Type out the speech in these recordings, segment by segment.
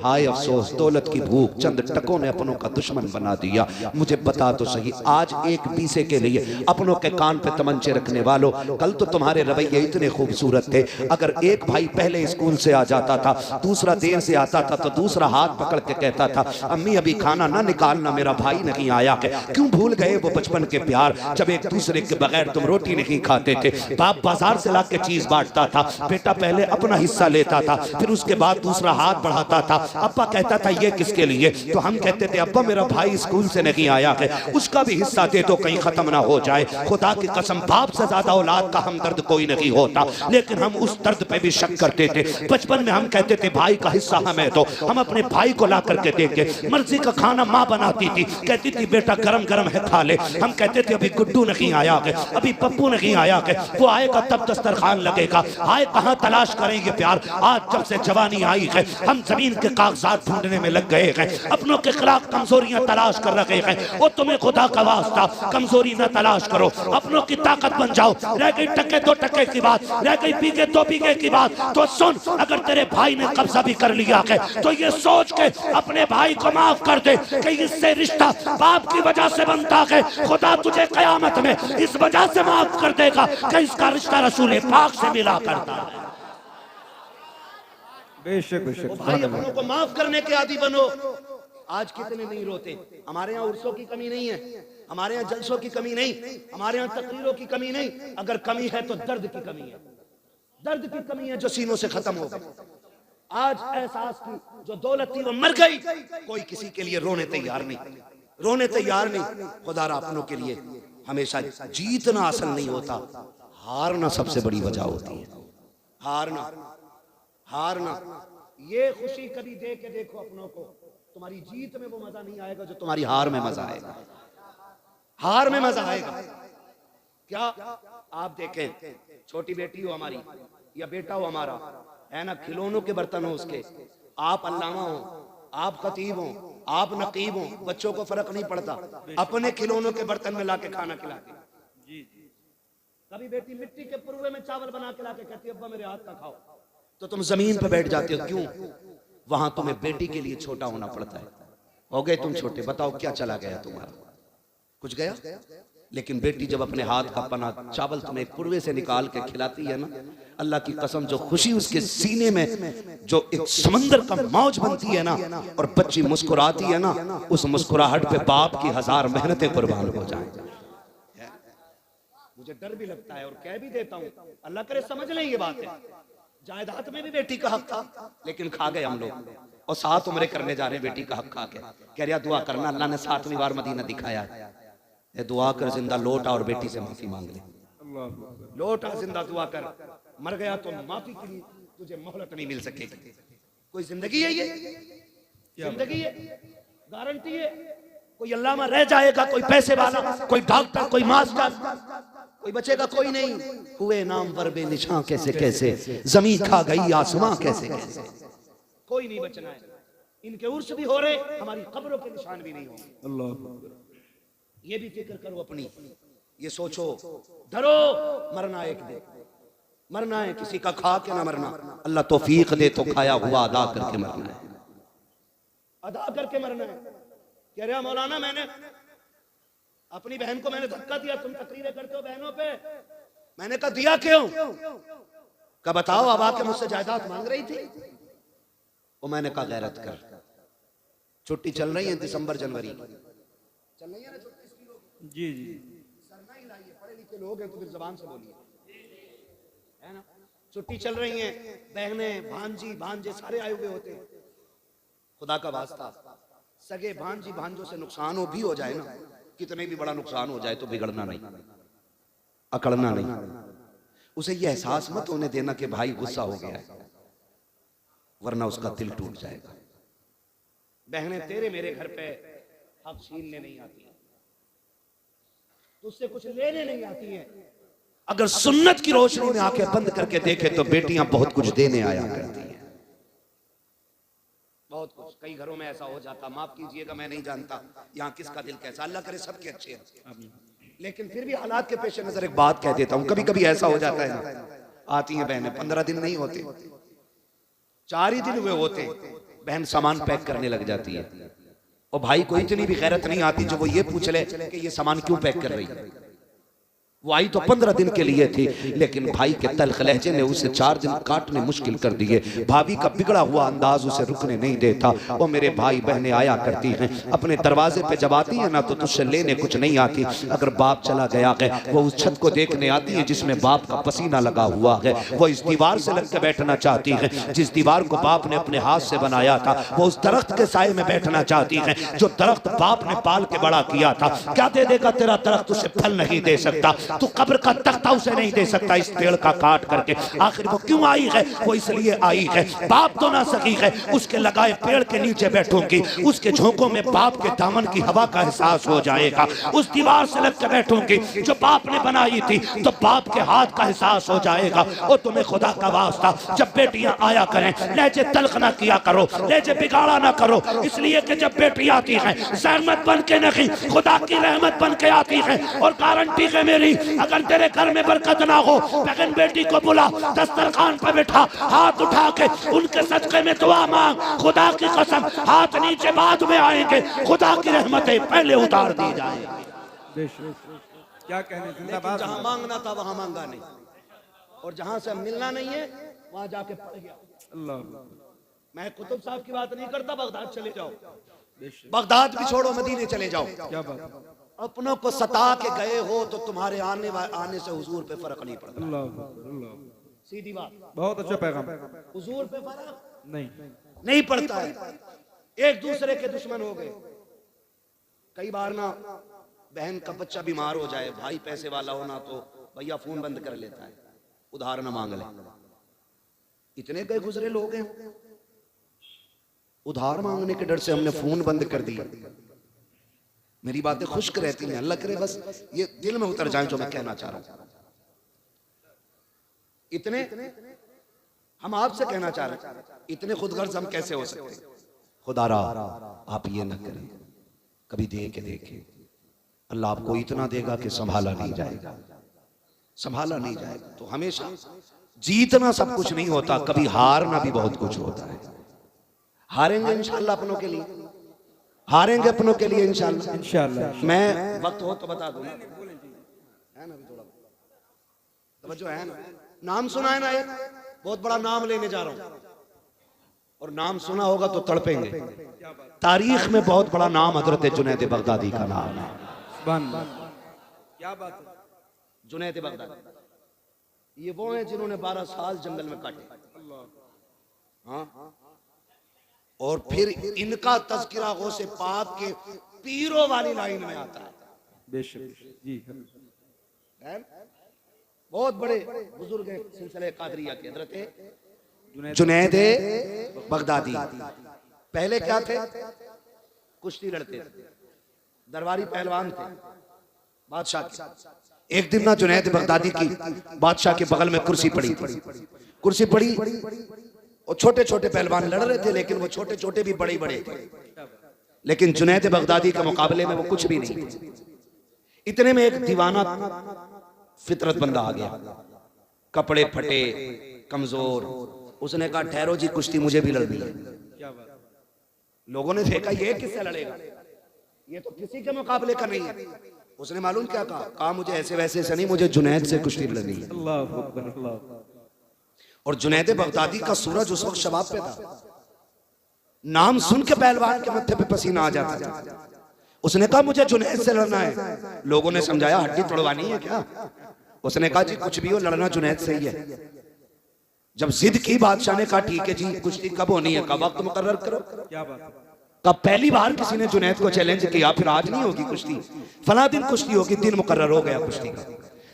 हाय अफसोस, दौलत की भूख चंद टकों ने अपनों का दुश्मन बना दिया। मुझे बता तो सही, आज एक पीसे के लिए अपनों के कान पे तमंचे रखने वालों, कल तो तुम्हारे रवैये इतने खूबसूरत थे। अगर एक भाई पहले स्कूल से आ जाता था, दूसरा देर से आता था, तो दूसरा हाथ पकड़ के कहता था, अम्मी अभी खाना ना निकालना, मेरा भाई नहीं आया है। क्यों भूल गए वो बचपन के प्यार, जब एक दूसरे के बगैर तुम रोटी नहीं खाते थे। बाप बाजार से लाके चीज बांटता था, बेटा पहले अपना हिस्सा लेता था, फिर उसके बाद दूसरा हाथ बढ़ाता था। अब्बा कहता था ये किसके लिए, तो हम कहते थे अब्बा मेरा भाई स्कूल से नहीं आया है, उसका भी हिस्सा दे दो कहीं खत्म ना हो जाए। खुदा की कसम, बाप से ज्यादा औलाद का हमदर्द कोई नहीं होता, लेकिन हम उस दर्द पे भी शक करते थे। बचपन में हम कहते थे भाई का हिस्सा हमें दो, हम अपने भाई को ला करके देंगे। मर्जी का खाना माँ बनाती थी, कहती थी बेटा गरम गरम है खा ले। हम कहते थे अभी गुड्डू नहीं आया है, अभी पप्पू नहीं आया है, वो आएगा तब दस्तरखान लगेगा। आए कहाँ तलाश करेंगे प्यार, आज जब से जवानी आई है हम जमीन के कागजात ढूंढने में लग गए हैं, अपनों के खिलाफ कमजोरियां तलाश कर रहे हैं। और तुम्हें खुदा का वास्ता कमजोरी न तलाश करो, अपनों की ताकत बन जाओ। रह गई टके दो टके की बात, रह गई बीघे दो बीघे की बात, तो सुन, अगर तेरे भाई ने कब्जा भी कर लिया है तो ये सोच के अपने भाई को माफ कर दे कि इससे रिश्ता बाप की वजह से बनता है। खुदा तुझे कयामत में इस वजह से माफ कर देगा कि इसका रिश्ता रसूल पाक से मिला करता है। बेशक बेशक भाई अपनों को माफ करने के आदी बनो। आज कितने नहीं रोते। हमारे यहाँ उर्सों की कमी नहीं है, हमारे यहाँ जलसों की कमी नहीं, हमारे यहाँ तकरीरों की कमी नहीं। अगर कमी है तो दर्द की कमी है, दर्द की कमी है जो सीनों से खत्म हो गई। आज एहसास की जो दौलत थी वो मर गई, कोई किसी के लिए रोने तैयार नहीं, रोने तैयार नहीं। खुदा अपनों के लिए हमेशा जीतना असल नहीं होता, हारना सबसे बड़ी वजह होती है। हारना हारना, ये खुशी कभी दे के देखो अपनों को, तुम्हारी जीत में वो मजा नहीं आएगा जो तुम्हारी हार में मजा आएगा। हार में मजा आएगा क्या? आप देखें, छोटी बेटी हो हमारी या बेटा हो हमारा, है ना, खिलौनों के बर्तन हो उसके, आप अल्लामा हो, आप खतीब हो, आप नकीब हो, बच्चों को फर्क नहीं पड़ता, अपने खिलौनों के बर्तन में लाके खाना खिलाते। कभी बेटी मिट्टी के पुरवे में चावल बना के लाके कहती है अब्बा मेरे हाथ का खाओ, तो तुम जमीन पर बैठ जाते हो। क्यों? वहां तुम्हें बेटी के लिए छोटा होना पड़ता है। हो गए तुम छोटे, बताओ क्या चला गया तुम्हारा? कुछ गया? लेकिन बेटी जब अपने हाथ का पना चावल तुम्हें पुरवे से निकाल के खिलाती है ना, अल्लाह की कसम, जो खुशी उसके सीने में जो एक समंदर का मौज बनती है ना, और बच्ची मुस्कुराती है ना, उस मुस्कुराहट पे बाप की 1000 मेहनतें कुर्बान हो जाए। मुझे डर भी लगता है और कह भी देता हूँ, अल्लाह करे समझ लें ये बात है। जायदाद में भी बेटी का हक था, लेकिन खा गए हम लोग, और 7 उम्रें करने जा रहे हैं बेटी का हक खा के। कह रहा दुआ करना, अल्लाह ने 7वीं बार मदीना दिखाया है, दुआ कर जिंदा लौट आ और बेटी से माफी मांग ले। लौट आ जिंदा दुआ कर, मर गया तो माफी के लिए तुझे मोहलत नहीं मिल सकेगी। कोई जिंदगी है ये? जिंदगी है, गारंटी है। कोई अल्लाह में रह जाएगा, कोई पैसे वाला, कोई डॉक्टर, कोई मास्टर, कोई बचेगा कोई नहीं। हुए नाम पर बेनिशां कैसे कैसे, जमीन खा गई आसमां कैसे कैसे, कोई नहीं बचना है। इनके उर्स भी हो रहे, हमारी कब्रों के निशान भी नहीं होंगे। अल्लाह, ये भी फिक्र करो अपनी, ये सोचो, डरो, मरना एक दिन, मरना है, किसी का खा के ना मरना। अल्लाह तौफीक दे तो खाया हुआ अदा करके मरना है, अदा करके मरना है। कह रहा मौलाना मैंने अपनी बहन को मैंने धक्का दिया, तुम तकरीरें करते हो बहनों पे। मैंने कहा दिया क्यों? कहा बताओ, अब आके मुझसे जायदाद मांग रही थी। वो मैंने कहा गैरत कर, छुट्टी चल रही है दिसंबर जनवरी चल रही है ना छुट्टी इसकी, जी जी, सरना ही लाइए, पढ़े लिखे लोग हैं तो फिर जबान से बोलिए, है ना। छुट्टी चल रही है, बहनें भांजी भांजे सारे आए हुए होते हैं। खुदा का वास्ता, सगे भांजी भांजों से नुकसान हो भी हो जाए ना, कितने भी बड़ा नुकसान हो जाए तो बिगड़ना नहीं, अकड़ना नहीं। उसे यह एहसास मत होने देना कि भाई गुस्सा हो गया है, वरना उसका दिल टूट जाएगा। बहनें तेरे मेरे घर पे हक छीनने नहीं आती है, तुझसे कुछ लेने नहीं आती है। अगर सुन्नत की रोशनी में आंखें बंद करके देखे तो बेटियां बहुत कुछ देने आया करती हैं, बहुत कुछ। कई घरों में ऐसा हो जाता, माफ कीजिएगा मैं नहीं जानता यहाँ किसका दिल कैसा, अल्लाह करे सबके अच्छे हैं, लेकिन फिर भी हालात के पेश नजर एक बात कह देता हूँ। कभी कभी ऐसा हो जाता है, आती हैं बहनें, 15 दिन नहीं होते, 4 ही दिन हुए होते, बहन सामान पैक करने लग जाती है और भाई को इतनी भी गैरत नहीं आती जो वो ये पूछ ले कि ये सामान क्यों पैक कर रही है। वो आई तो 15 दिन के लिए थी, लेकिन भाई के तल्ख लहजे ने उसे 4 दिन काटने मुश्किल कर दिए। भाभी का बिगड़ा हुआ अंदाज उसे रुकने नहीं देता। वो मेरे भाई बहनें आया करती हैं, अपने दरवाजे पे जब आती है ना तो तुझसे लेने कुछ नहीं आती। अगर बाप चला गया है वो उस छत को देखने आती है जिसमें बाप का पसीना लगा हुआ है। वो इस दीवार से लग के बैठना चाहती है जिस दीवार को बाप ने अपने हाथ से बनाया था। वो उस दरख्त के साए में बैठना चाहती है जो दरख्त बाप ने पाल के बड़ा किया था। क्या दे देगा तेरा दरख्त, उसे फल नहीं दे सकता। तू कब्र का तख्ता उसे नहीं दे सकता इस पेड़ का काट करके। आखिर वो क्यों आई है? वो इसलिए आई है, बाप तो ना सकी है, उसके लगाए पेड़ के नीचे बैठूंगी, उसके झोंकों में बाप के दामन की हवा का एहसास हो जाएगा। उस दीवार से लग के बैठूंगी जो बाप ने बनाई थी तो बाप के हाथ का एहसास हो जाएगा। और तुम्हें खुदा का वास्ता जब बेटियां आया करें लहजे तल्ख ना किया करो, लहजे बिगाड़ा ना करो, इसलिए कि जब बेटी आती है सहमत बन के नहीं खुदा की रहमत बन के आती है। और गारंटी है मेरी, अगर तेरे घर में बरकत ना हो, बहन बेटी को बुला, दस्तरखान पर बैठा, हाथ उठा के उनके सदके में दुआ मांग। खुदा की कसम हाथ नीचे बाद में आएंगे, खुदा की रहमतें पहले उतार दी जाएंगी। क्या कहने, लेकिन जहां मांगना था वहां मांगा नहीं, और जहां से मिलना नहीं है वहां जाके पड़ गया। अल्लाह, मैं कुतुब साहब की बात नहीं करता, बगदाद चले जाओ, बगदाद भी छोड़ो, मदीने चले जाओ। क्या बात, अपनों को सता के गए हो तो तुम्हारे आने से हुजूर पे फर्क नहीं पड़ता। अल्लाह, अल्लाह, सीधी बात, बहुत अच्छा पैगाम। हुजूर पे फर्क नहीं नहीं पड़ता है। एक दूसरे के दुश्मन हो गए। कई बार ना बहन का बच्चा बीमार हो जाए, भाई पैसे वाला होना तो भैया फोन बंद कर लेता है, उधार न मांग ले। इतने कई गुजरे लोग हैं, उधार मांगने के डर से हमने फोन बंद कर दिया। मेरी बातें खुश्क रहती हैं, अल्लाह करे बस ये दिल में उतर जाए जो मैं कहना चाह रहा हूं। इतने हम आपसे कहना चाह रहे हैं, इतने खुदगर्ज हम कैसे हो सकते? खुदारा आप ये ना करें, कभी दे के देखें, अल्लाह आपको इतना देगा कि संभाला नहीं जाएगा, संभाला नहीं जाएगा। तो हमेशा जीतना सब कुछ नहीं होता, कभी हारना भी बहुत कुछ होता है। हारेंगे इंशाअल्लाह अपनों के लिए, हारेंगे अपनों के लिए इंशाअल्लाह। इंशाअल्लाह। मैं वक्त हो तो बता दूं, है ना, थोड़ा तवज्जो है ना। नाम सुना है ना, एक बहुत बड़ा नाम लेने जा रहा हूं, और नाम सुना होगा तो तड़पेंगे। तारीख में बहुत बड़ा नाम हजरत जुनैद बगदादी का नाम है। क्या बात है, जुनैद बगदादी ये वो हैं जिन्होंने 12 साल जंगल में काटे। हाँ, और फिर इनका तज़किरा गौसे पाक के पीरों वाली लाइन में आता है। बेशक जी, बहुत बड़े बुजुर्ग हैं सिलसिले कादरिया के, हजरत जुनैद बगदादी। पहले क्या थे? कुश्ती लड़ते थे, दरबारी पहलवान थे बादशाह के। एक दिन ना जुनैद बगदादी की बादशाह के बगल में कुर्सी पड़ी थी, कुर्सी पड़ी और छोटे छोटे पहलवान लड़ रहे थे, लेकिन वो छोटे छोटे भी बड़े बड़े थे, लेकिन जुनैद बगदादी के मुकाबले में वो कुछ भी नहीं थे। इतने में एक दीवाना फितरत बंदा आ गया, कपड़े फटे, कमजोर। उसने कहा ठहरो जी, कुश्ती मुझे भी लड़नी है। लोगों ने देखा ये किससे लड़ेगा, ये तो किसी के मुकाबले का नहीं है। उसने मालूम क्या कहा मुझे ऐसे वैसे से नहीं, मुझे जुनैद से कुश्ती लड़नी है। अल्लाह अकबर, अल्लाह। और जुनैद बगदादी का सूरज उस वक्त शबाब पे था, नाम सुन के पहलवान के मत्थे पे पसीना आ जाता था। उसने कहा मुझे जुनैद से लड़ना है। लोगों ने समझाया हड्डी तोड़वानी है क्या? उसने कहा जी कुछ भी हो, लड़ना जुनैद से ही है। जब जिद की बादशाह ने कहा ठीक है जी, कुश्ती कब होनी है? कब वक्त मुकर्रर करो। क्या बात, कब पहली बार किसी ने जुनैद को चैलेंज किया, फिर आज नहीं होगी कुश्ती, फला दिन कुश्ती होगी। दिन मुकर्रर हो गया कुश्ती का।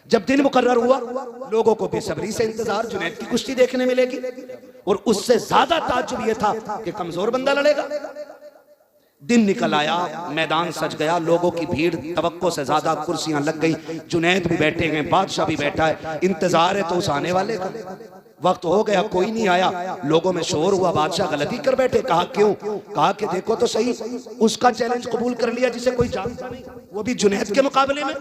जब दिन मुकर्रर हुआ, लोगों को बेसब्री से इंतजार, जुनैद की कुश्ती देखने मिलेगी। और उससे ज्यादा ताज्जुब यह था कि कमजोर बंदा लड़ेगा। दिन निकल आया, मैदान सज गया, लोगों की भीड़ तवक्को से ज्यादा, कुर्सियां लग गई, जुनैद भी बैठे हैं, बादशाह भी बैठा है, इंतजार है तो उस आने वाले का। वक्त हो गया, कोई नहीं आया, लोगों में शोर हुआ, बादशाह गलती कर बैठे। कहा क्यों? कहा कि देखो तो सही, उसका चैलेंज कबूल कर लिया जिसे कोई जानता नहीं, वो भी जुनैद के मुकाबले में।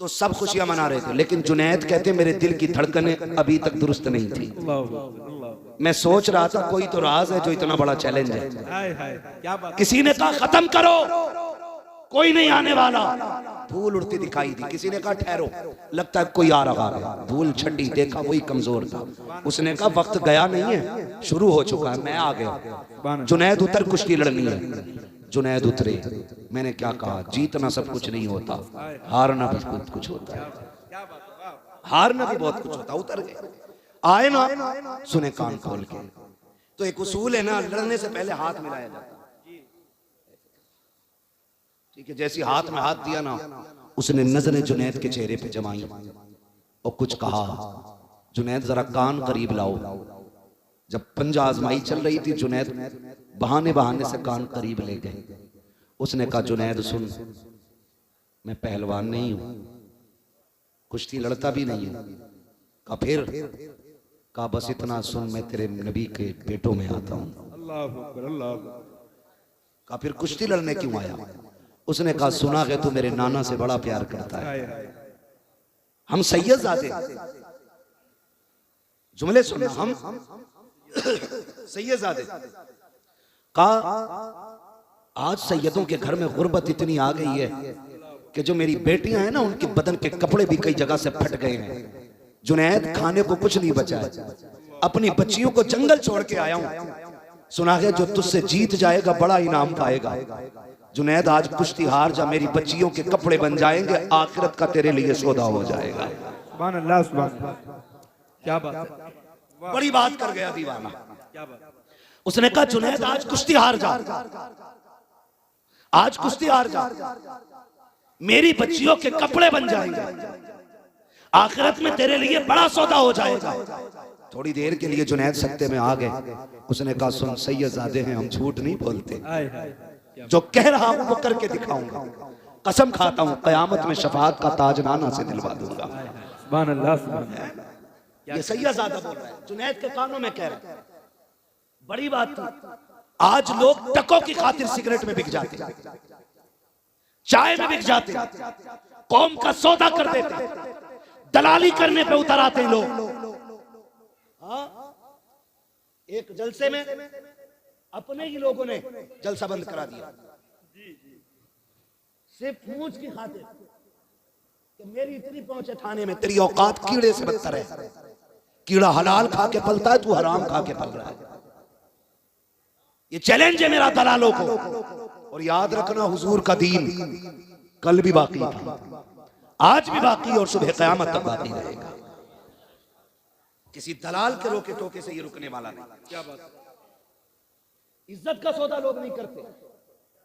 तो सब खुशियां मना रहे थे, लेकिन जुनैद कहते मेरे दिल की धड़कनें अभी तक दुरुस्त नहीं थी। मैं सोच रहा था कोई तो राज है जो इतना बड़ा चैलेंज है। हाय हाय क्या बात। किसी ने कहा खत्म करो, कोई नहीं आने वाला। धूल उड़ती दिखाई दी। किसी ने कहा ठहरो, लगता है कोई आ रहा है। धूल छटी, देखा वही कमजोर था। उसने कहा वक्त गया नहीं है, शुरू हो चुका है, मैं आ गया। जुनैद उतर, कुश्ती लड़नी है। जुनैद उतरे। मैंने क्या कहा, जीतना सब कुछ नहीं होता, हारना भी बहुत कुछ होता है। हारना भी बहुत कुछ होता। उतर गए, आए ना, सुने कान खोल के। तो एक उसूल है ना, लड़ने से पहले हाथ मिलाया जाता है। ठीक है, जैसी हाथ में हाथ दिया ना, उसने नजरें जुनैद के चेहरे पे जमाई और कुछ कहा, जुनैद जरा कान करीब लाओ। जब पंजा आजमाई चल रही थी, जुनैद बहाने बहाने से कान करीब ले गए। उसने कहा जुनैद सुन, मैं पहलवान नहीं हूं, कुश्ती लड़ता भी नहीं हूं। कहा फिर? कहा बस इतना सुन, मैं तेरे नबी के पेटों में आता हूं। अल्लाह अकबर, अल्लाह अकबर। कहा फिर कुश्ती लड़ने क्यों आया? उसने कहा सुना है तू मेरे नाना से बड़ा प्यार करता है। हम सैयदजादे, जुमले सुनना, हम सैयदजादे। कहा आज सैयदों के घर में गुर्बत इतनी आ गई है कि जो मेरी बेटियां हैं ना, उनके बदन के कपड़े भी कई जगह से फट गए हैं। जुनैद खाने को कुछ नहीं बचा है, अपनी बच्चियों को जंगल छोड़ के आया हूं। सुना है जो तुझसे जीत जाएगा बड़ा इनाम पाएगा। जुनैद आज कुश्ती हार जा, मेरी बच्चियों के कपड़े बन जाएंगे, आखिरत का तेरे लिए सौदा हो जाएगा। सुभान अल्लाह, सुभान अल्लाह। क्या बात है, बड़ी बात कर गया दीवाना। क्या बात। उसने कहा जुनैद आज कुश्ती हार जा, आज कुश्ती हार जा, मेरी बच्चियों के कपड़े बन जाएंगे, आखिरत में तेरे लिए बड़ा सौदा हो जाएगा। थोड़ी देर के लिए जुनैद सत्ते में आ गए। उसने कहा सुन, सैयदजादे हैं, हम झूठ नहीं बोलते, जो कह रहा हूं वो करके दिखाऊंगा। कसम खाता हूं कयामत में शफाअत का ताज नाना से दिलवा दूंगा। सुभान अल्लाह, सुभान अल्लाह। ये सैयदजादा बोल रहा है, जुनैद के कानों में कह रहा है। बड़ी बात थी। आज लोग टकों की खातिर सिगरेट में बिक जाते, चाय में बिक जाते, कौम का सौदा कर देते, दलाली करने पे उतर आते लोग। एक जलसे में अपने ही लोगों ने जलसा बंद करा दिया, सिर्फ पूंछ की खातिर कि मेरी इतनी पहुंच है थाने में, तेरी औकात कीड़े से बदतर है। कीड़ा हलाल खा के पलता है, तू हराम खा के पल रहा है। ये चैलेंज है मेरा दलालों को। और याद रखना, हुजूर का दीन कल भी बाकी था, आज भी बाकी और सुबह क़यामत तक बाकी रहेगा। किसी दलाल के रोके टोके से ये रुकने वाला नहीं। क्या बात। इज्जत का सौदा लोग नहीं करते।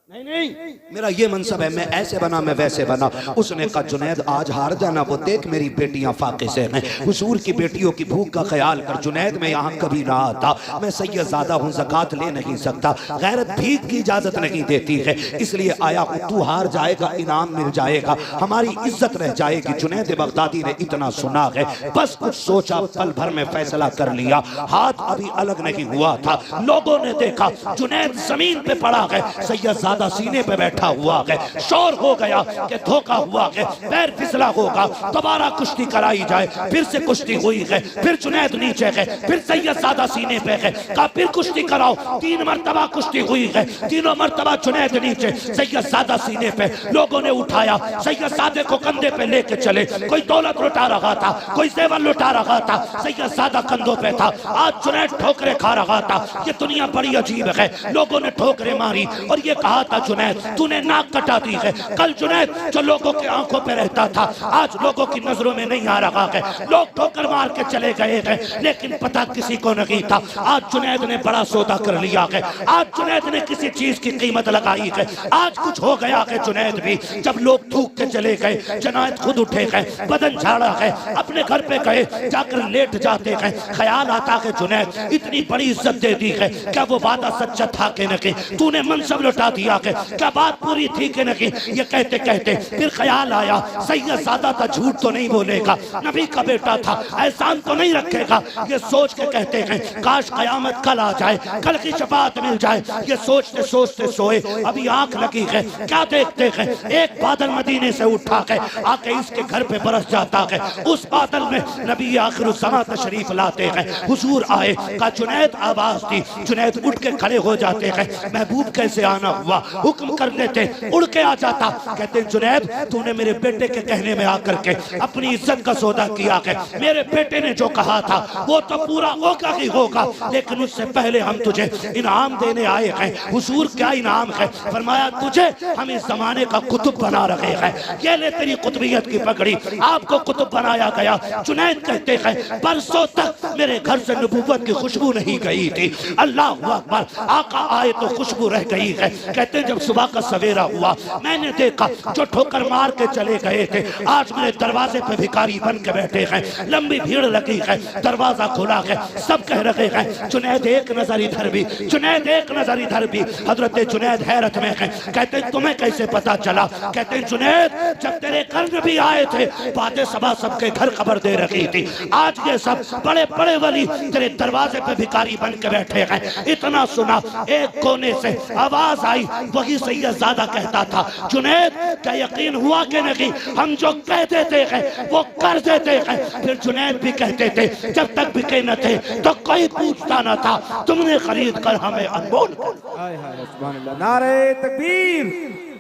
नहीं नहीं, मेरा ये मनसब है, मैं ऐसे बना, मैं वैसे बना। उसने कहा जुनैद आज हार जाना, वो देख मेरी बेटियां फाके से हैं, हुजूर की बेटियों की भूख का ख्याल कर। जुनैद मैं यहाँ कभी ना आता, मैं सैयदजादा हूँ, ज़कात ले नहीं सकता, गैरत भीख की इजाजत नहीं देती है, इसलिए आया हूँ। तू हार जाएगा, इनाम मिल जाएगा, हमारी इज्जत रह जाएगी। जुनैद बगदादी ने इतना सुना है, बस कुछ सोचा, पल भर में फैसला कर लिया। हाथ अभी अलग नहीं हुआ था, लोगों ने देखा जुनैद जमीन पे पड़ा है, सैयदजादा सीने पे बैठा हुआ है। शोर हो गया कि धोखा हुआ है, पैर फिसला होगा, दोबारा कुश्ती कराई जाए। फिर से कुश्ती हुई है, फिर जुनैद नीचे है, फिर सैयदजादा सीने पे है। कहा फिर कुश्ती कराओ। 3 मरतबा कुश्ती हुई है, तीनों मरतबा जुनैद नीचे, सैयदजादा सीने पे। लोगों ने उठाया, सैयदजादे को कंधे पे लेके चले। कोई दौलत लुटा रहा था, कोई जेवर लुटा रहा था, सैयदजादा कंधों पे था। आज जुनैद ठोकरे खा रहा था। ये दुनिया बड़ी अजीब है, लोगों ने ठोकरे मारी और ये कहा था जुनैद तूने नाक कटा दी है। कल जुनैद जो लोगों की आंखों पे रहता था, आज लोगों की नजरों में नहीं आ रहा है। लोग ठोकर मार के चले गए हैं, लेकिन पता किसी को नहीं था। आज जुनैद ने बड़ा सौदा कर लिया है, आज जुनैद ने किसी चीज की कीमत लगाई है। आज कुछ हो गया है जुनैद भी। जब लोग थूक के चले गए, जुनैद खुद उठे गए, बदन झाड़ा है, अपने घर पे गए, जाकर लेट जाते हैं। ख्याल आता है जुनैद इतनी बड़ी इज्जत दे दी है, क्या वो वादा सच्चा था कि नहीं? तूने मनसब लुटा दिया किया कि क्या बात पूरी थी कि नहीं। ये कहते कहते फिर ख्याल आया सैयद ज़ादा था झूठ तो नहीं बोलेगा, नबी का बेटा था, एहसान तो नहीं रखेगा। ये सोच के कहते हैं काश कयामत कल आ जाए, कल की शफाअत मिल जाए। ये सोचते सोचते सोए, अभी आंख लगी है, क्या देखते हैं एक बादल मदीने से उठा के आके इसके घर पे बरस जाता है। उस बादल में नबी आखिरुज़्ज़मा तशरीफ लाते हैं। हुजूर आए, का जुनैद आवाज दी, जुनैद उठ के खड़े हो जाते हैं। महबूब कैसे आना हुआ, हुक्म कर देते, उड़ के आ जाता। कहते जुनैद तूने मेरे बेटे के कहने में आकर के अपनी इज्जत का सौदा किया है। मेरे बेटे ने जो कहा था वो तो पूरा होगा ही होगा, लेकिन उससे पहले हम तुझे इनाम देने आए हैं। हुजूर क्या इनाम है? फरमाया तुझे हम इस जमाने का कुतुब बना रहे हैं। ये ले तेरी कुतुबियत की पगड़ी, आपको कुतुब बनाया गया। जुनैद कहते हैं बरसों तक मेरे घर से नबूवत की खुशबू नहीं गई थी। अल्लाह अकबर, आका आए तो खुशबू रह गई है। कहते जब सुबह का सवेरा हुआ मैंने देखा जो ठोकर मार के चले गए थे आज मेरे दरवाजे पे भिखारी बन के बैठे हैं। लंबी भीड़ लगी है, दरवाजा खुला है, सब कह रहे हैं जुनैद एक नजर इधर भी, जुनैद एक नजर इधर भी। हजरत जुनैद हैरत में है, कहते तुम्हें कैसे पता चला? कहते जुनैद जब तेरे घर नबी आए थे बातें सभा सबके घर खबर दे रखी थी। आज ये सब बड़े बड़े वली तेरे दरवाजे पे भिखारी बन के बैठे हैं। इतना सुना, एक कोने से आवाज आई, वही सैयद ज़ादा कहता था जुनैद क्या यकीन हुआ कि नहीं, हम जो कह देते हैं वो कर देते हैं। फिर जुनैद भी कहते थे जब तक बिके न थे तो कोई पूछता न था, तुमने खरीद कर हमें अनमोल कर। नारे तकबीर,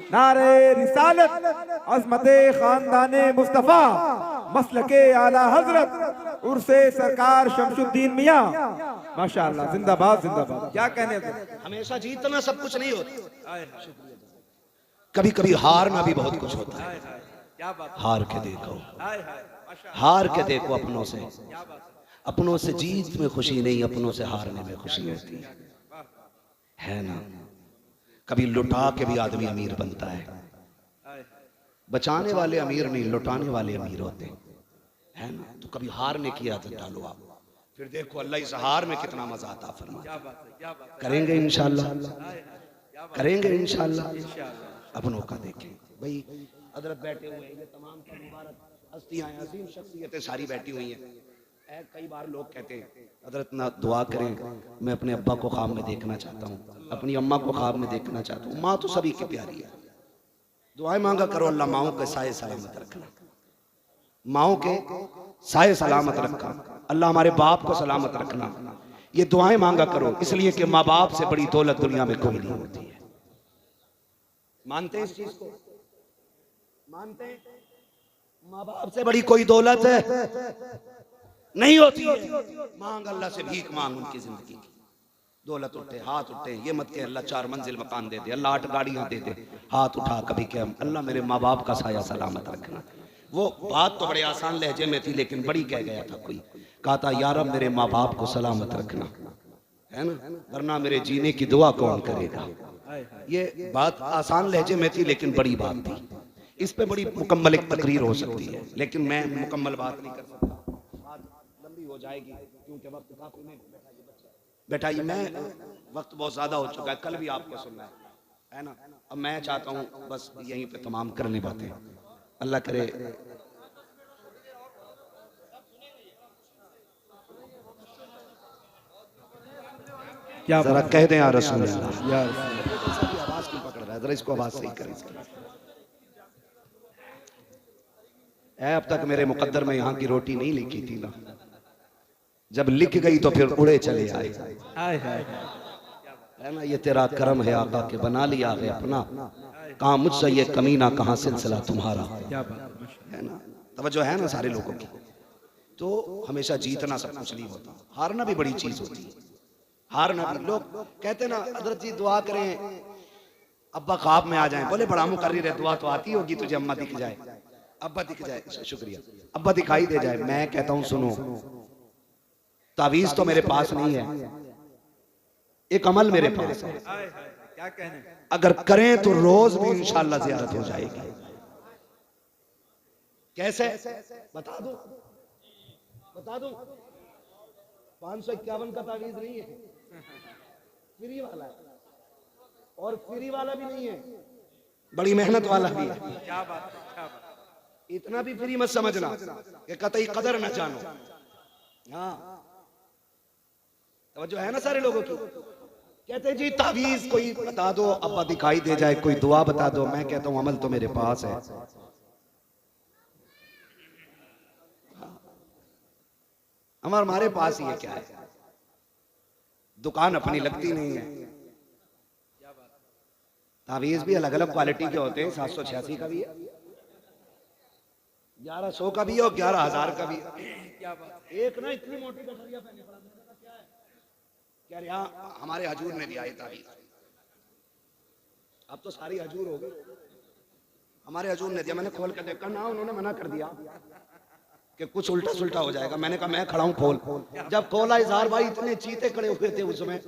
नारे रिसालत, अज़मते खानदाने मुस्तफ़ा, मसलके आला हजरत, उर्से सरकार शमशुद्दीन मियाँ, माशाअल्लाह, जिंदाबाद जिंदाबाद। क्या कहने थे? हमेशा जीतना सब कुछ नहीं होता, कभी कभी हारना भी बहुत कुछ होता है। हार के देखो, हार के देखो अपनों से। अपनों से जीत में खुशी नहीं, अपनों से हारने में खुशी होती है ना। कभी लुटा के भी आदमी अमीर बनता है। बचाने वाले अमीर नहीं, लुटाने वाले अमीर होते है ना। तो कभी हारने की आदत डालो आप, फिर देखो अल्लाह इस हार में कितना मजा आता फरमाए। करेंगे इंशाल्लाह, करेंगे इंशाल्लाह। अपनों का देखें भाई, हजरत बैठे हुए हैं, ये तमाम का मुबारक हस्तियां हैं, अजीम शख्सियतें सारी बैठी हुई हैं। कई बार लोग कहते हैं हजरत ना दुआ करें, मैं अपने अब्बा को ख्वाब में देखना चाहता हूँ, अपनी अम्मा को ख्वाब में देखना चाहता हूँ। माँ तो सभी की प्यारी है, दुआएं मांगा करो अल्लाह माओ के साए सलामत रखना, माओ के साए सलामत रखना, अल्लाह हमारे बाप को सलामत रखना। ये दुआएं मांगा करो, इसलिए कि माँ बाप से बड़ी दौलत दुनिया में कोई नहीं होती है। मानते हैं इस चीज को? मानते हैं माँ बाप से बड़ी कोई दौलत है नहीं होती है। मांग अल्लाह से भीख मांग उनकी जिंदगी की। दौलत उठे, हाथ उठे, ये मत के अल्लाह 4 मंजिल मकान दे दे, अल्लाह 8 गाड़ियां दे दे, हाथ उठा कभी क्या अल्लाह मेरे माँ बाप का साया सलामत रखना। वो बात तो बड़े आसान लहजे में थी, लेकिन बड़ी कह गया था कोई, कहा था यार अब मेरे माँ बाप को सलामत रखना, है ना, वरना मेरे जीने की दुआ कौन करेगा। ये बात आसान लहजे में थी, लेकिन बड़ी बात थी। इस पे बड़ी मुकम्मल एक तकरीर हो सकती है, लेकिन मैं मुकम्मल बात नहीं कर सकता, हो जाएगी क्योंकि वक्त काफी नहीं। बैठाइए, मैं वक्त बहुत ज्यादा हो चुका है, कल भी आपको सुनना है ना। अब मैं चाहता हूँ बस यहीं पे तमाम करनी बातें, अल्लाह करे। क्या जरा कह दें यार रसूल अल्लाह। आवाज क्यों पकड़ रहा है, जरा इसको आवाज सही करें। अब तक मेरे मुकद्दर में यहाँ की रोटी नहीं लिखी थी ना, जब लिख गई तो फिर उड़े चले आए, है ना। ये तेरा करम है आका के बना लिया है अपना, कहाँ मुझसे ये कमीना, कहाँ सिलसिला तुम्हारा, है ना। तवज्जो है ना सारे लोगों की। तो हमेशा जीतना सब कुछ नहीं होता, हारना भी बड़ी चीज होती है। हारना भी, लोग कहते ना हजरत जी दुआ करें अब्बा ख्वाब में आ जाएं, बोले बड़ा मुकर्रिर है, दुआ तो आती होगी तुझे, अम्मा दिख जाए, अब्बा दिख जाए, शुक्रिया, अब्बा दिखाई दे जाए। मैं कहता हूं सुनो, तावीज तो मेरे पास नहीं है, एक अमल मेरे पास है। क्या कहने? अगर करें तो रोज भी इंशाअल्लाह ज़ियारत हो जाएगी। कैसे बता दो, बता दो। 551 का तावीज नहीं है, फ्री वाला है। और फ्री वाला भी नहीं है, बड़ी मेहनत वाला भी है। क्या बात है, क्या बात। इतना भी फ्री मत समझना कि कतई कदर न जानो। हाँ, तवज्जो है ना सारे लोगों की। कहते जी तावीज कोई बता दो, अब्बा दिखाई दे जाए, कोई दुआ बता दो। मैं कहता हूं अमल तो मेरे पास है। हमारे पास ही है, क्या है, दुकान अपनी लगती नहीं है। तावीज भी अलग अलग क्वालिटी के होते हैं, 786 का भी है, 1100 का भी है और 11,000 का भी है। एक ना इतनी मोटी गठरिया पहने पड़ा, क्या है, कह रहे हाँ हमारे हजूर ने दिया है तावीज। अब तो सारी हजूर हो गई, हमारे हजूर ने दिया। मैंने खोल कर देखा ना, उन्होंने मना कर दिया कि कुछ उल्टा सुल्टा हो जाएगा। मैंने कहा मैं खड़ा हूं खोल। जब खोला, इजहार भाई इतने चीते खड़े हुए थे उसमें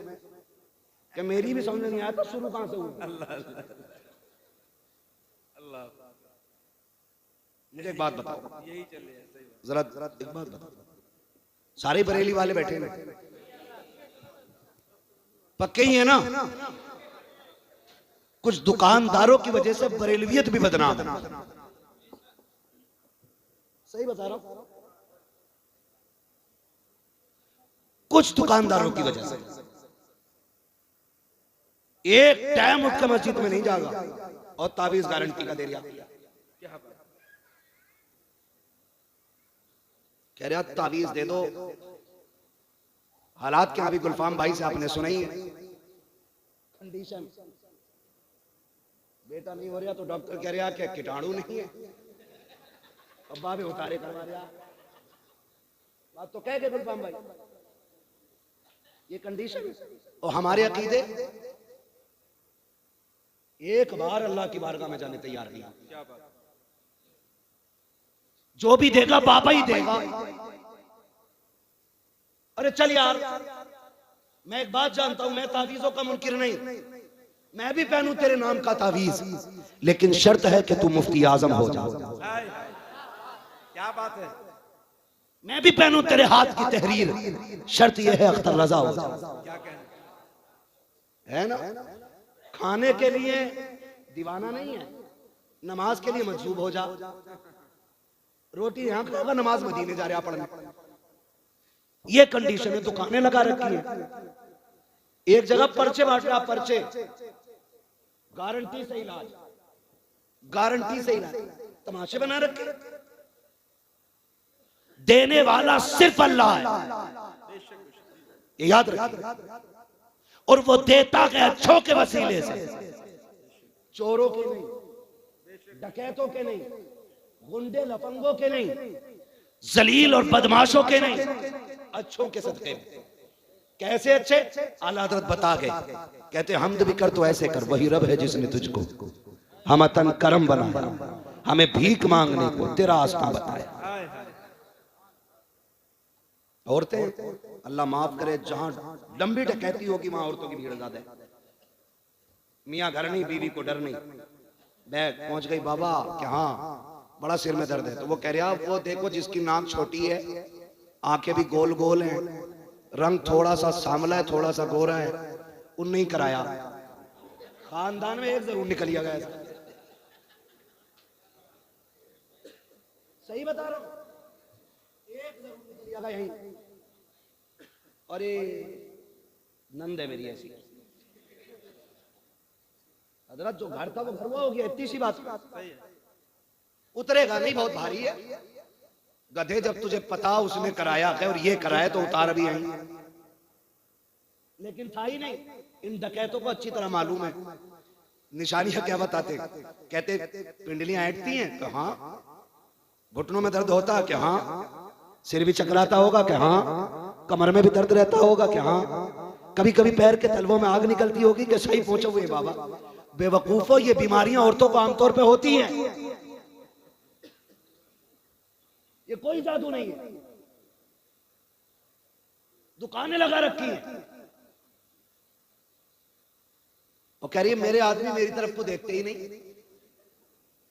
कि मेरी भी समझ नहीं आया था शुरू कहां से हुआ। मुझे एक बात बताओ, जरा एक बात बताओ, सारे बरेली वाले बैठे हैं, पक्के ही है ना? कुछ दुकानदारों की वजह से बरेलवियत भी बदनाम है। सही बता रहा हूं, कुछ दुकानदारों की वजह से। एक टाइम उठ के मस्जिद में नहीं जागा और तावीज गारंटी का दे दिया। कह रहा तावीज दे दो। हालात क्या अभी गुलफाम भाई से आपने सुना ही है। कंडीशन, बेटा नहीं हो रहा तो डॉक्टर कह रहा कि कीटाणु नहीं है, अब्बा भी उतारे करवा रहा। बात तो कह गए गुलफाम भाई, ये कंडीशन। और हमारे अकीदे एक बार अल्लाह की बारगाह में जाने तैयार नहीं। जो भी देगा बाबा ही देगा। अरे चल यार, मैं एक बात जानता हूं, मैं तावीजों का मुनकिर नहीं, मैं भी पहनूं तेरे नाम का तावीज, लेकिन शर्त है कि तू मुफ्ती आजम हो जा। क्या बात है। मैं भी पहनूं तेरे हाथ की तहरीर, शर्त यह है अख्तर रजा हो जा। क्या कहना है ना? खाने के लिए दीवाना नहीं है, नमाज के लिए मजबूब हो जा। रोटी यहां खाएगा, नमाज मदीने जा रहा पढ़ने। ये कंडीशन है। दुकानें लगा रखी है, एक जगह पर्चे बांट रहा, पर्चे गारंटी से इलाज, गारंटी से इलाज, तमाशे बना रखे। देने वाला सिर्फ अल्लाह है, ये याद रखिए। और वो देता है अच्छों के वसीले से, चोरों के नहीं, डकैतों के नहीं, गुंडे लफंगों के नहीं, जलील और बदमाशों के नहीं, अच्छों के सदके। कैसे अच्छे? आला हज़रत बता गए, कहते हमद भी कर तो ऐसे कर, वही रब है जिसने तुझको हम अतन करम बनाया, हमें भीख मांगने को तेरा आस्था बताया। औरतें अल्लाह माफ करे, जहां लंबी डकैती होगी वहां औरतों की भीड़ ज्यादा है। मियाँ घर नहीं, बीवी को डर नहीं। बैग पहुंच गई बाबा कि हाँ बड़ा सिर में दर्द है, तो वो कह रहा वो देखो जिसकी नाक छोटी है, आंखें भी गोल गोल हैं, रंग थोड़ा सा सांवला है, थोड़ा सा गोरा है, उनने ही कराया। खानदान में एक जरूर निकल गया ऐसा। सही बता रहा हूं, एक जरूर निकल गया यहीं। अरे नंद है मेरी ऐसी। हजरत जो घर था वो घर हुआ हो गया, इतनी सी बात। उतरेगा नहीं, बहुत भारी है। गधे जब तुझे पता उसने कराया है और ये कराया तो उतार भी आई, लेकिन था ही नहीं। इन डकैतों को अच्छी तरह मालूम है निशानियां क्या बताते। कहते पिंडलियां ऐंठती हैं कि हाँ, घुटनों में दर्द होता है कि हाँ, सिर भी चकराता होगा कि हाँ, कमर में भी दर्द रहता होगा कि हाँ, कभी कभी पैर के तलवों में आग निकलती होगी कि सही पहुंचे हुए बाबा। बेवकूफो, ये बीमारियां औरतों को आमतौर पर होती हैं, ये कोई जादू नहीं है। दुकानें लगा रखी हैं और कह रही है मेरे आदमी मेरी तरफ को देखते ही नहीं।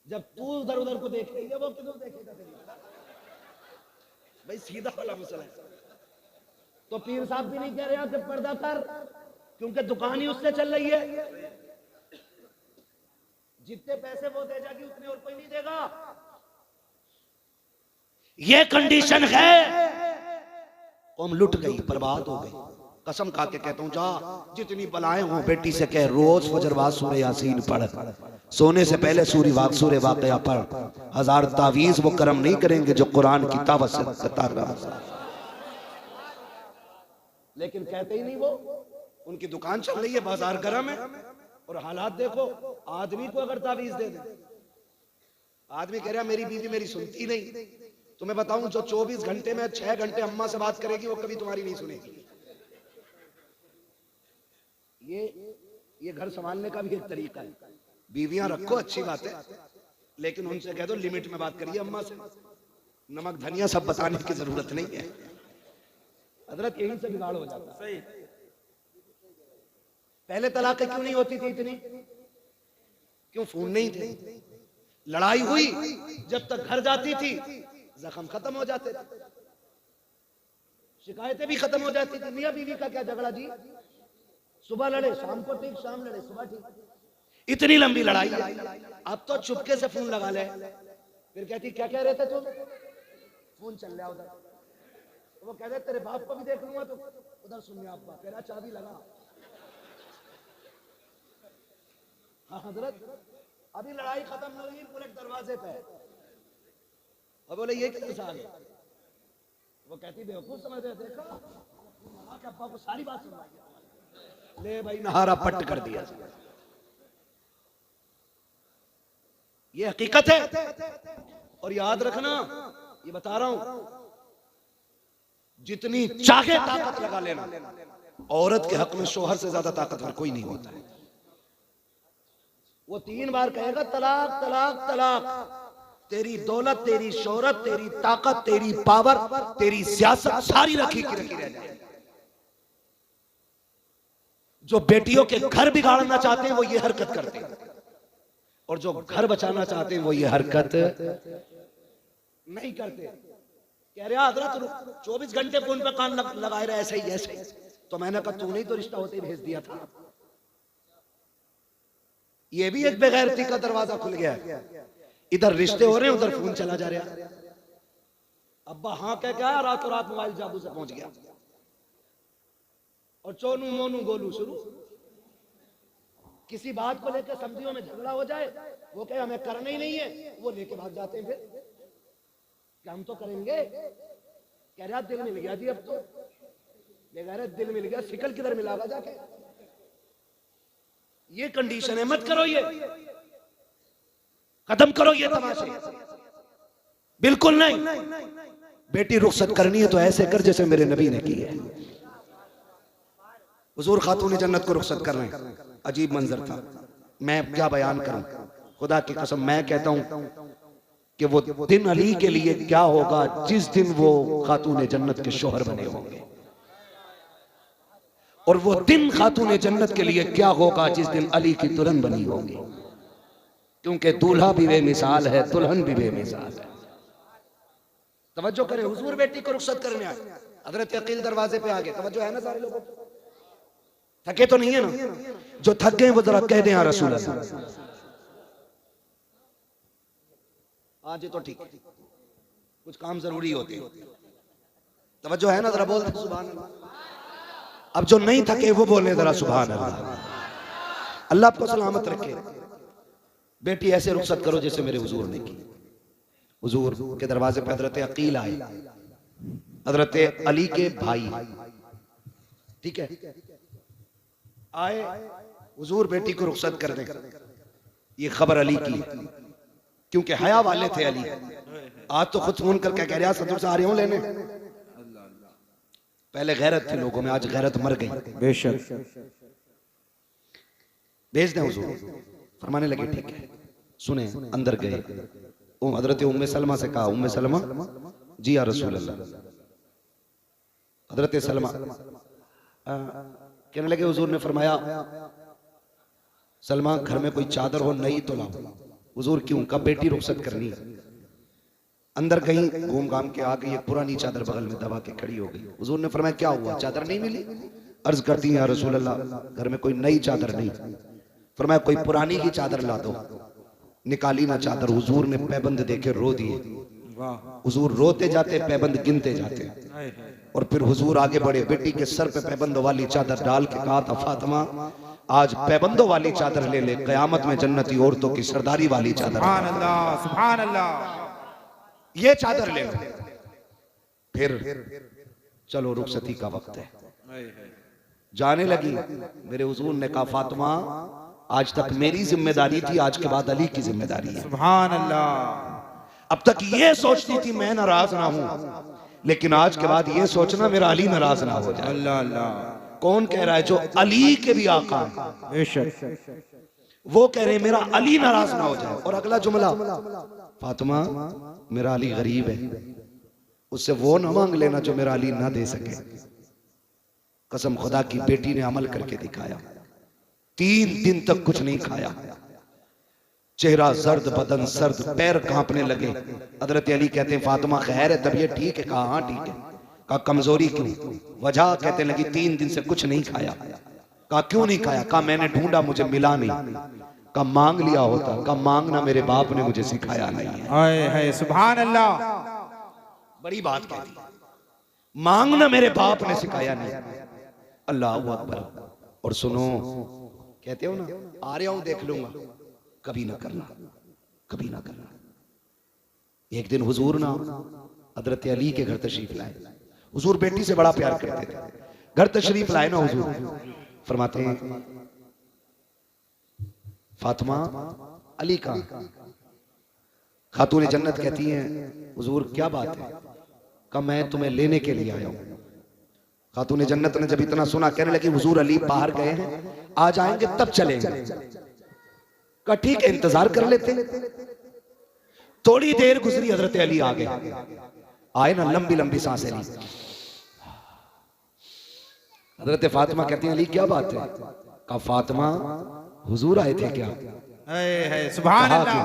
जब तू उधर उधर को देख रही है वो किधर देखेगा? भाई सीधा वाला मसला है। तो पीर साहब भी नहीं कह रहे कि पर्दा कर, क्योंकि दुकान ही उससे चल रही है। जितने पैसे वो दे जाएगी उतने और कोई नहीं देगा। ये कंडीशन है। कौम लुट गई, बर्बाद हो गई। कसम खा के कहता हूं, जा जितनी बलाएं हो बेटी से कह रोज फजरवाद सूरह यासीन पढ़, सोने से पहले सूरह वाक़या पढ़। 1000 तावीज वो करम नहीं करेंगे जो कुरान की तावत से बता रहा। लेकिन कहते ही नहीं। वो उनकी दुकान चल रही है, बाजार गर्म है, और हालात देखो। आदमी को अगर तावीज दे दे, आदमी कह रहा मेरी बीवी मेरी सुनती नहीं। तो मैं बताऊं, जो 24 घंटे में 6 घंटे अम्मा से बात करेगी वो कभी तुम्हारी नहीं सुनेगी। ये घर संभालने का भी एक तरीका है। बीवियां रखो, अच्छी बात है, लेकिन उनसे कह दो लिमिट में बात करिए अम्मा से। नमक धनिया सब बताने की जरूरत नहीं है। हजरत यहीं से बिगाड़ हो जाता है। पहले तलाक क्यों नहीं होती थी इतनी? क्यों? फोन नहीं थे। लड़ाई हुई, जब तक घर जाती थी जख्म खत्म हो जाते थे, शिकायतें भी खत्म हो जाती थी। मियां बीवी का क्या झगड़ा जी? सुबह लड़े, शाम को ठीक, शाम लड़े, सुबह ठीक। इतनी लंबी लड़ाई है। अब तो चुपके से फोन लगा ले, फिर कहती क्या कह रहे थे तुम? फोन चल रहा उधर। वो कह रहे तेरे बाप को भी देख लूंगा, तो उधर सुनिए आपका कह रहा चाबी लगा। हाँ हजरत, अभी लड़ाई खत्म नहीं हुई, पूरे दरवाजे पे। और बोले ये कितने साल है? वो कहती बेवकूफ समझ रहे, देखो अब्बा को सारी बात सुनाई। ले भाई, नहारा पट्ट कर दिया। ये हकीकत है। और याद रखना, ये बता रहा हूं, जितनी चाहे ताकत लगा लेना, औरत के हक में शोहर से ज्यादा ताकतवर कोई नहीं होता है। वो 3 बार कहेगा तलाक तलाक तलाक। तेरी दौलत, तेरी शोहरत, तेरी ताकत, तेरी पावर, तेरी सियासत सारी रखी की रखी रह जाए। जो बेटियों के घर बिगाड़ना चाहते हैं वो ये हरकत करते हैं, और जो घर बचाना चाहते हैं वो ये हरकत नहीं करते। कह रहे हजरत 24 घंटे फोन पे कान लगाए रहे, ऐसे ही ऐसे। तो मैंने कहा तूने ही तो रिश्ता होते भेज दिया था। ये भी एक बेगैरती का दरवाजा खुल गया। इधर रिश्ते हो रहे हैं, उधर फोन चला जा रहा। अब्बा हाँ कह क्या, रातों रात मोबाइल जादू से पहुंच गया, और चोनू मोनू गोलू शुरू। किसी बात को लेकर समझियों में झगड़ा हो जाए, वो कहे हमें करना ही नहीं है, वो लेके भाग जाते हैं। फिर क्या हम तो करेंगे? कह रहा दिल मिल गया जी, अब तो बेगैरत दिल मिल गया, शिकल किधर मिलागा जाके। ये कंडीशन है, मत करो, ये खत्म करो ये तमाशे, बिल्कुल नहीं। बेटी रुखसत करनी है तो ऐसे कर जैसे मेरे नबी ने की है। हुजूर खातून जन्नत को रुखसत कर रहे हैं, अजीब मंजर था। मैं क्या बयान करूं, खुदा की कसम मैं कहता हूं कि वो दिन अली के लिए क्या होगा जिस दिन वो खातून जन्नत के शोहर बने होंगे, और वो दिन खातून जन्नत के लिए क्या होगा जिस दिन अली की दुल्हन बनी होगी। क्योंकि दूल्हा भी बेमिसाल है, दुल्हन भी बेमिसाल है। तवज्जो करें, हुजूर बेटी को रुखसत करने आए, हजरत अकील दरवाजे पे आ गए। तवज्जो है ना सारे लोगों को? थके तो नहीं है ना? जो थक गए वो जरा कह दें या रसूल अल्लाह। आज ये तो ठीक, कुछ काम जरूरी होते। तवज्जो है ना? जरा बोल दे सुभान अल्लाह। अब जो नहीं थके वो बोले जरा सुभान अल्लाह। अल्लाह आपको सलामत रखे। बेटी ऐसे रुखसत करो जैसे मेरे हुजूर ने की। हुजूर के दरवाजे पे हजरत अकील आए, हजरत अली के भाई, ठीक है, आए। हुजूर बेटी को रुखसत कर दें, ये खबर अली की, क्योंकि हया वाले थे अली। आज तो खुद फोन करके कह रहे सदर से आ रहे हो लेने। पहले गैरत थी लोगों में, आज गैरत मर गई। बेशक भेज दें हुजूर। फरमाने लगे ठीक है। सुने, अंदर गए, हजरत उम्मे सलमा से कहा, उम्मे सलमा जी या रसूल अल्लाह। हजरत सलमा कहने लगे, हुजूर ने फरमाया सलमा घर में कोई चादर हो नई तो लाओ। हुजूर क्यों? का बेटी रुखसत करनी। अंदर कहीं घूम घाम के आ गई, एक पुरानी चादर बगल में दबा के खड़ी हो गई। हुजूर ने फरमाया क्या हुआ, चादर नहीं मिली? अर्ज करती है या रसूल अल्लाह घर में कोई नई चादर नहीं। फरमाया कोई पुरानी की चादर ला दो। निकाली ना चादर, हुजूर ने पैबंद देके रो दिए। हुजूर रोते जाते, पैबंद गिनते जाते, और फिर हुजूर आगे बढ़े, बेटी के सर पे पैबंदों वाली चादर डाल के कहा था, फातिमा आज पैबंदों वाली चादर ले ले, कयामत में जन्नती औरतों की सरदारी वाली चादर, सुभान अल्लाह, सुभान अल्लाह, ये चादर ले लो। फिर चलो रुखसती का वक्त है, जाने लगी। मेरे हुजूर ने कहा, फातिमा आज तक मेरी जिम्मेदारी थी, आज के बाद अली की जिम्मेदारी है। सुभान अल्लाह। अब तक ये सोचती थी मैं नाराज ना हूं, लेकिन आज के बाद ये सोचना मेरा अली नाराज ना हो जाए। अल्लाह अल्लाह। कौन कह रहा है? जो अली के भी आका हैं, बेशक। वो कह रहे हैं मेरा अली नाराज ना हो जाए। और अगला जुमला, फातिमा मेरा अली गरीब है, उससे वो ना मांग लेना जो मेरा अली ना दे सके। कसम खुदा की, बेटी ने अमल करके दिखाया। 3 दिन तक कुछ नहीं खाया, चेहरा जर्द, बदन सर्द, पैर कांपने लगे। हजरत अली कहते हैं, फातिमा खैर है, तबीयत ठीक है? कहा हाँ ठीक है। कहा कमजोरी क्यों? वजह कहते लगी 3 दिन से कुछ नहीं खाया। कहा क्यों नहीं खाया? कहा मैंने ढूंढा, मुझे मिला नहीं। कहा मांग लिया होता। कहा मांगना मेरे बाप ने मुझे सिखाया नहीं है। हाय हाय, सुभान अल्लाह। बड़ी बात कहती, मांगना मेरे बाप ने सिखाया नहीं। अल्लाह अकबर। और सुनो, कहते हो ना, आ रहा हूं देख लूंगा, कभी ना करना, कभी ना करना। एक दिन हुजूर ना हजरत अली के घर तशरीफ लाए। हुजूर बेटी से बड़ा प्यार करते थे। घर तशरीफ लाए ना हुजूर, फरमाते हैं, फातिमा अली का। खातून जन्नत कहती हैं, हुजूर क्या बात है? कहा मैं तुम्हें लेने के लिए आया हूं। खातून जन्नत ने जब इतना सुना, कहने लगी, हुजूर अली बाहर गए हैं, आ जाएंगे तब चलेंगे। कहा ठीक है, इंतजार कर लेते। थोड़ी देर गुजरी, हजरत अली आ गए। आए ना, लंबी लंबी सांसें ली। हजरत फातिमा कहती हैं, अली क्या बात है? कहा फातिमा हुजूर आए थे क्या? सुभान अल्लाह।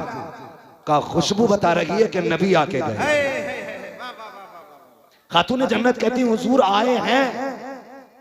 कहा खुशबू बता रही है कि नबी आके गए। खातून जन्नत कहती हुजूर आए हैं।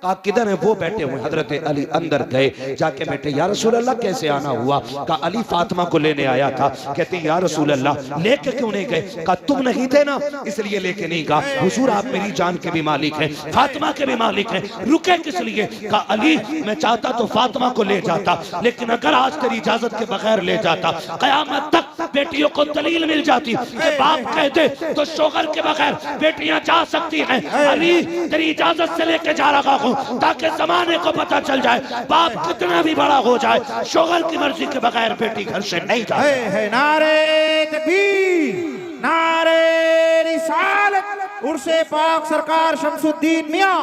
कहा किधर है? वो बैठे हुए। हजरत अली अंदर गए, जाके बैठे। या रसूल अल्लाह कैसे आना हुआ? कहा अली फातिमा को लेने आया था। कहते या रसूल अल्लाह लेके क्यों नहीं गए? कहा तुम नहीं थे ना, इसलिए लेके नहीं गया। हुजूर आप मेरी जान के भी मालिक हैं, फातिमा के भी मालिक हैं, रुके किस लिए? कहा अली मैं चाहता तो फातिमा को ले जाता, लेकिन अगर आज तेरी इजाजत के बगैर ले जाता, कयामत तक बेटियों को दलील मिल जाती कि बाप कहते तो शोहर के बगैर बेटियां जा सकती हैं। अली तेरी इजाजत से लेके जा रहा हूं ताकि जमाने को पता चल जाए बाप कितना भी बड़ा हो जाए, शोहर की मर्जी के बगैर बेटी घर से नहीं जाए। नारे तकबीर, नारे रिसालत, उर्से पाक सरकार शमसुद्दीन मियां,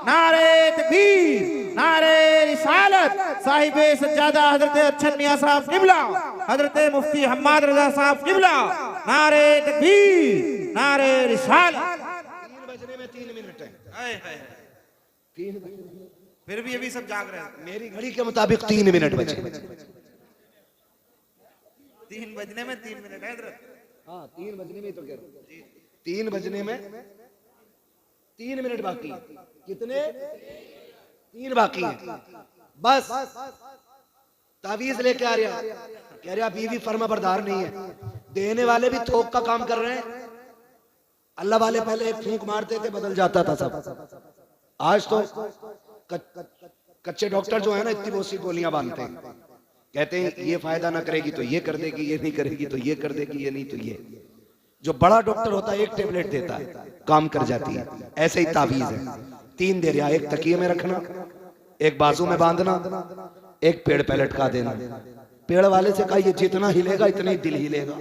नारे तकबीर, नारे रिसालत, साहिबे सज्जादा हजरत अच्छन मियां साहब किबला, हजरत मुफ्ती हम्माद रजा साहब किबला, नारे तकबीर, नारे रिसालत। 3 बजने में 3 मिनट है। 3 फिर भी अभी सब जाग रहे हैं। मेरी घड़ी के मुताबिक 3 मिनट बचे। 3 बजने में 3 मिनट है हजरत। हाँ 3 बजने में तो कह रहा हूं, 3 बजने में 3 मिनट बाकी। कितने? 3 बाकी है। बस तावीज लेके आ रहा, कह रहा बीवी फर्मा बरदार नहीं है। देने वाले भी थोक का काम कर रहे हैं। अल्लाह वाले पहले एक फूंक मारते थे, बदल जाता था सब। आज तो कच्चे डॉक्टर जो है ना, इतनी बहुत सी गोलियां बांधते हैं। कहते हैं ये फायदा ना करेगी तो ये कर देगी, ये नहीं करेगी तो ये कर देगी, ये नहीं तो ये। जो बड़ा डॉक्टर होता है एक टेबलेट देता है, काम कर जाती है। ऐसे ही तावीज है, 3 दे रहा, एक तकिए में रखना, एक बाजू में बांधना, एक पेड़ पे लटका देना। पेड़ वाले से कहा ये जितना हिलेगा इतना ही दिल हिलेगा।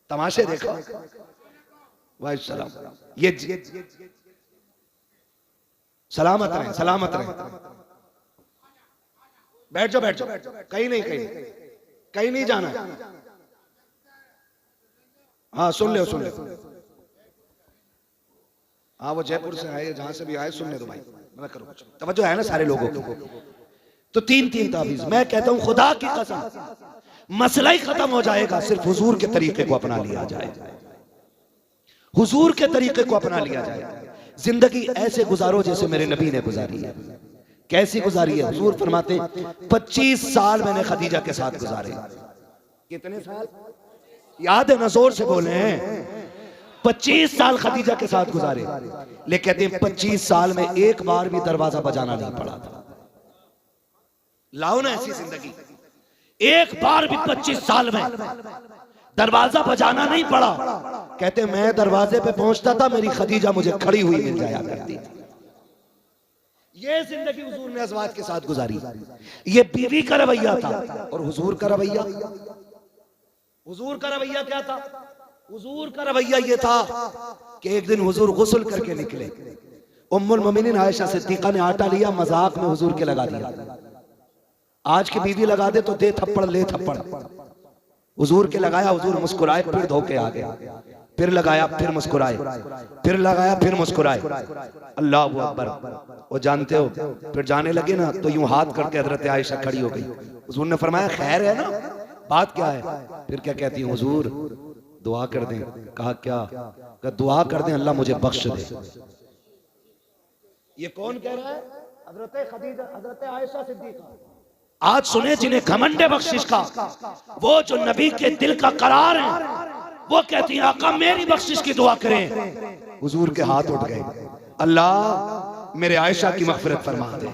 तमाशे देखा वाह सलाम। ये सलामत रहे, सलामत रहे। बैठ जाओ, बैठ जाओ, कहीं नहीं, कहीं नहीं जाना। हाँ सुन ले, सुन ले। हाँ वो जयपुर से आए, जहां से भी आए, सुन ले दो भाई, मैं करो तवज्जो है ना सारे लोगों को। तो 3 तावीज। मैं कहता हूं खुदा की कसम मसला ही खत्म हो जाएगा, सिर्फ हुजूर के तरीके को अपना लिया जाए। हुजूर के तरीके को अपना लिया जाए। जिंदगी ऐसे गुजारो जैसे मेरे नबी ने गुजारी है। कैसी गुजारी है? हुजूर फरमाते 25 साल मैंने खदीजा के साथ गुजारे। कितने साल याद है ना? जोर से बोले। 25 साल खदीजा के साथ गुजारे। लेकिन कहते हैं 25 साल में एक बार भी दरवाजा बजाना नहीं पड़ा था। लाओ ना ऐसी जिंदगी, एक बार भी 25 साल में दरवाजा बजाना नहीं पड़ा। कहते मैं दरवाजे पे पहुंचता था, मेरी खदीजा मुझे खड़ी हुई मिल जाया करती थी। ये जिंदगी हुजूर ने अज़वाज के साथ गुजारी। ये बीवी का रवैया था। और हुजूर का रवैया, हुजूर का रवैया क्या था? हुजूर का रवैया ये था कि एक दिन हुजूर गुस्ल करके निकले। उम्मुल मोमिनीन आयशा सिद्दीका ने आटा लिया, मजाक में हुजूर के लगा दिया। आज की बीवी लगा दे तो दे थप्पड़ ले थप्पड़। हुजूर के लगाया, हुजूर मुस्कुराए, फिर धो के आ गए। फिर लगाया, फिर मुस्कुराए, फिर लगाया, फिर मुस्कुराए। अल्लाह अकबर। वो जानते हो, फिर जाने लगे ना तो यूं हाथ करके हजरत आयशा खड़ी हो गई। हुजूर ने फरमाया खैर है ना, बात क्या है? फिर क्या कहती है? हुजूर दुआ कर दें। कहा क्या? कहा दुआ कर दें अल्लाह मुझे बख्श दे। ये कौन कह रहा है? हजरत खदीजा, हजरत आयशा सिद्दीका। आज सुने जिन्हें घमंड है बख्शिश का, वो जो नबी के दिल का करार है, वो कहती है आका मेरी बख्शिश की दुआ करें। हुजूर के हाथ उठ गए। अल्लाह मेरे आयशा की मग़फ़िरत फरमा दे,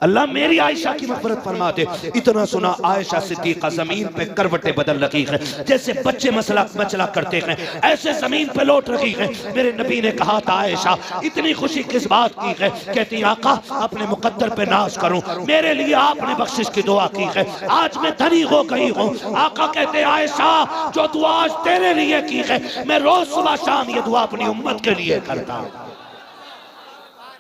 अल्लाह मेरी आयशा की मग़फ़िरत फरमा दे। इतना सुना आयशा सिद्दीक़ा जमीन पे करवटें बदल रही है, जैसे बच्चे मचला करते हैं ऐसे जमीन पे लौट रही है। मेरे नबी ने कहा था आयशा इतनी खुशी किस बात की है? कहती आका अपने मुकद्दर पे नाज करूं, मेरे लिए आपने बख्शिश की दुआ की है, आज मैं धनी हो गई हूँ। आका कहते आयशा जो दुआ आज तेरे लिए की है, मैं रोज सुबह शाम ये दुआ अपनी उम्मत के लिए करता हूँ।